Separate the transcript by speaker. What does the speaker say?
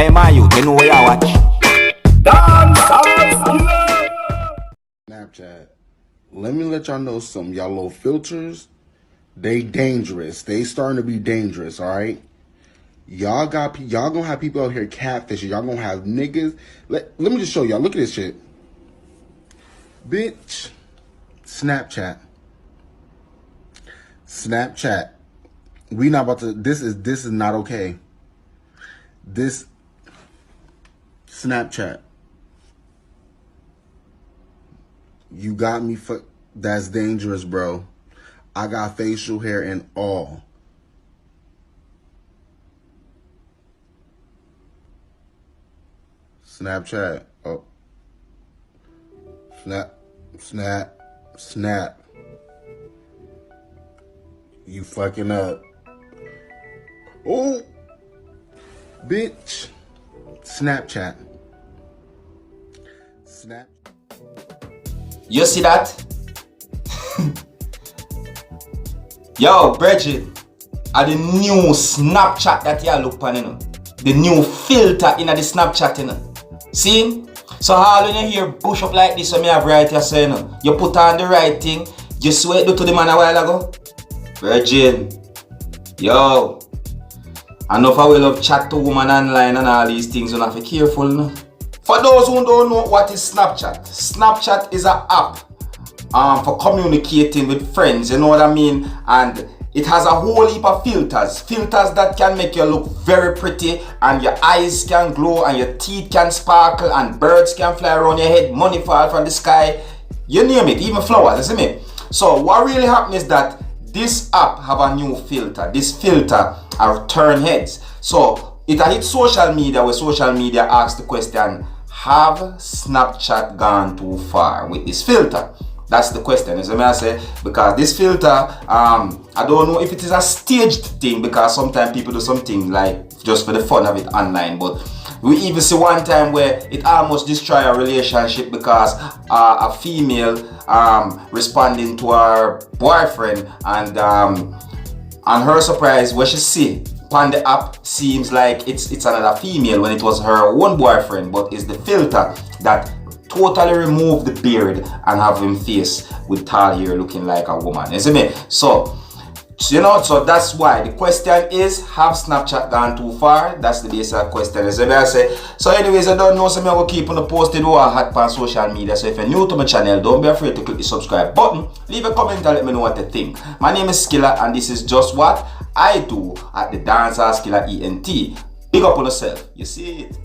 Speaker 1: Hey my youth, you know what you watch? Dancehall.
Speaker 2: Snapchat. Let me let y'all know something. Y'all little filters, they dangerous. They starting to be dangerous, alright? Y'all gonna have people out here catfishing. Y'all gonna have niggas. Let me just show y'all. Look at this shit. Bitch. Snapchat. We not about to this is not okay. This Snapchat. You got me for that's dangerous, bro. I got facial hair and all. Snapchat. Oh. Snap. You fucking up. Oh. Bitch. Snapchat.
Speaker 1: You see that? Yo, Bridget, are the new Snapchat that you look on, you know? The new filter in the Snapchat, you know? See? So all when you hear push up like this, so me have right here saying, you know, you put on the right thing, you sweat do to the man a while ago. Virgin, yo, enough I will have chat to woman online and all these things, you have to be careful, you know? For those who don't know what is Snapchat, Snapchat is an app for communicating with friends, you know what I mean? And it has a whole heap of filters that can make you look very pretty, and your eyes can glow, and your teeth can sparkle, and birds can fly around your head, money fall from the sky, you name it, even flowers, you see me? So what really happened is that this app have a new filter. This filter are turn heads. So it hit social media, where social media asks the question, have Snapchat gone too far with this filter? That's the question, is what I say, because this filter, I don't know if it is a staged thing, because sometimes people do something like just for the fun of it online, but we even see one time where it almost destroyed a relationship because a female responding to her boyfriend, and on her surprise, what she see on the app seems like it's another female when it was her own boyfriend, but it's the filter that totally remove the beard and have him face with tall hair looking like a woman, isn't it? So you know, so that's why the question is, have Snapchat gone too far? That's the basic question, is what I say. So anyways, I don't know, so I will keep on posting or hot on social media. So if you're new to my channel, don't be afraid to click the subscribe button, leave a comment and let me know what you think. My name is Skilla, and this is just what I do at the Dancehall Skilla ENT. Big up on yourself, you see it.